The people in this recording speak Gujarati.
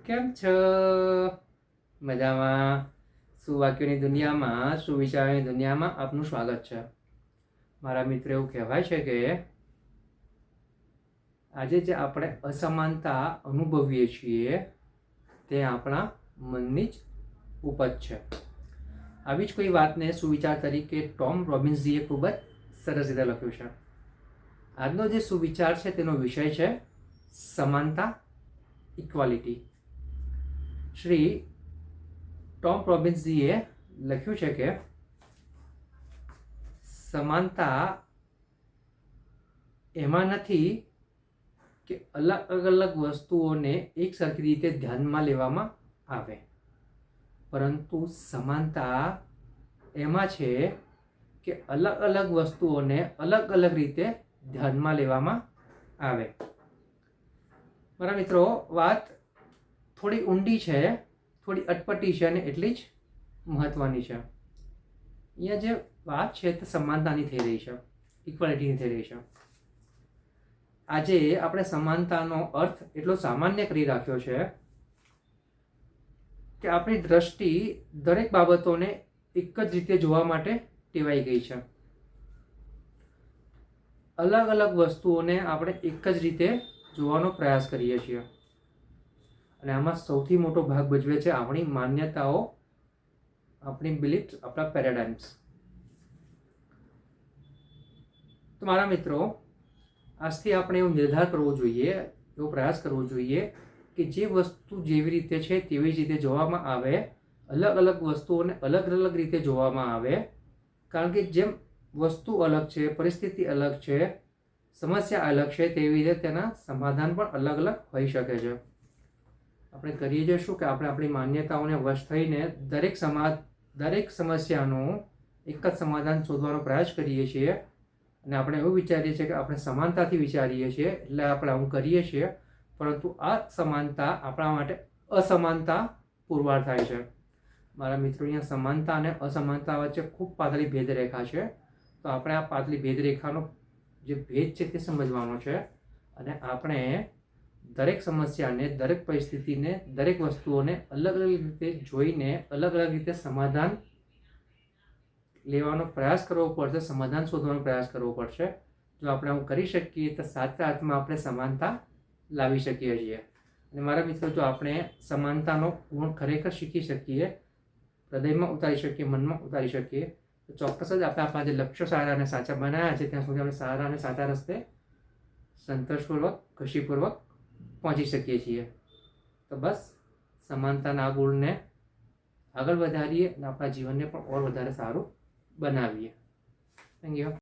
કેમ છો? મજામાં? સુવાક્યોની દુનિયામાં, સુવિચારોની દુનિયામાં આપનું સ્વાગત છે. મારા મિત્ર, એવું કહેવાય છે કે આજે જે આપણે અસમાનતા અનુભવીએ છીએ તે આપણા મનની જ ઉપજ છે. આવી જ કોઈ વાતને સુવિચાર તરીકે ટોમ રોબિન્સજીએ ખૂબ જ સરસ રીતે લખ્યું છે. આજનો જે સુવિચાર છે તેનો વિષય છે સમાનતા, ઇક્વાલિટી. શ્રી ટોમ રોબિન્સજીએ લખ્યું છે કે સમાનતા એમાં નથી કે અલગ અલગ વસ્તુઓને એક સરખી રીતે ધ્યાનમાં લેવામાં આવે, પરંતુ સમાનતા એમાં છે કે અલગ અલગ વસ્તુઓને અલગ અલગ રીતે ધ્યાનમાં લેવામાં આવે. મારા મિત્રો, વાત થોડી ઊંડી છે, થોડી અટપટી છે અને એટલી જ મહત્વની છે. અહીંયા જે વાત છે તે સમાનતાની થઈ રહી છે, ઇક્વાલિટીની થઈ રહી છે. આજે આપણે સમાનતાનો અર્થ એટલો સામાન્ય કરી રાખ્યો છે કે આપણી દ્રષ્ટિ દરેક બાબતોને એક જ રીતે જોવા માટે ટેવાઈ ગઈ છે. અલગ અલગ વસ્તુઓને આપણે એક જ રીતે જોવાનો પ્રયાસ કરીએ છીએ અને આમાં સૌથી મોટો ભાગ ભજવે છે આપણી માન્યતાઓ, આપણી બિલીફ, આપણા પેરાડાઇમ્સ. તો મારા મિત્રો, આજથી આપણે એવો નિર્ધાર કરવો જોઈએ, એવો પ્રયાસ કરવો જોઈએ કે જે વસ્તુ જેવી રીતે છે તેવી જ રીતે જોવામાં આવે, અલગ અલગ વસ્તુઓને અલગ અલગ રીતે જોવામાં આવે. કારણ કે જેમ વસ્તુ અલગ છે, પરિસ્થિતિ અલગ છે, સમસ્યા અલગ છે, તેવી રીતે તેના સમાધાન પણ અલગ અલગ હોઈ શકે છે. આપણે કરીએ જઈશું કે આપણે આપણી માન્યતાઓને વશ થઈને દરેક સમસ્યાનું એક જ સમાધાન શોધવાનો પ્રયાસ કરીએ છીએ અને આપણે એવું વિચારીએ છીએ કે આપણે સમાનતાથી વિચારીએ છીએ એટલે આપણે આવું કરીએ છીએ, પરંતુ આ સમાનતા આપણા માટે અસમાનતા પુરવાર થાય છે. મારા મિત્રો, અહીંયા સમાનતા અને અસમાનતા વચ્ચે ખૂબ પાતળી ભેદરેખા છે. તો આપણે આ પાતળી ભેદરેખાનો જે ભેદ છે તે સમજવાનો છે અને આપણે દરેક સમસ્યાને, દરેક પરિસ્થિતિને, દરેક વસ્તુઓને અલગ અલગ રીતે જોઈને અલગ અલગ રીતે સમાધાન લેવાનો પ્રયાસ કરવો પડશે, સમાધાન શોધવાનો પ્રયાસ કરવો પડશે. જો આપણે આવું કરી શકીએ તો સાચા અર્થમાં આપણે સમાનતા લાવી શકીએ છીએ. અને મારા મિત્રો, જો આપણે સમાનતાનો ગુણ ખરેખર શીખી શકીએ, હૃદયમાં ઉતારી શકીએ, મનમાં ઉતારી શકીએ, તો ચોક્કસ જ આપણે આપણા જે લક્ષ્યો સારા અને સાચા બનાવ્યા છે ત્યાં સુધી આપણે સારા અને સાચા રસ્તે સંતોષપૂર્વક, ખુશીપૂર્વક પહોંચી શકીએ છીએ. તો બસ સમાનતાના આ ગુણને આગળ વધારીએ અને આપણા જીવનને પણ ઓર વધારે સારું બનાવીએ. Thank you.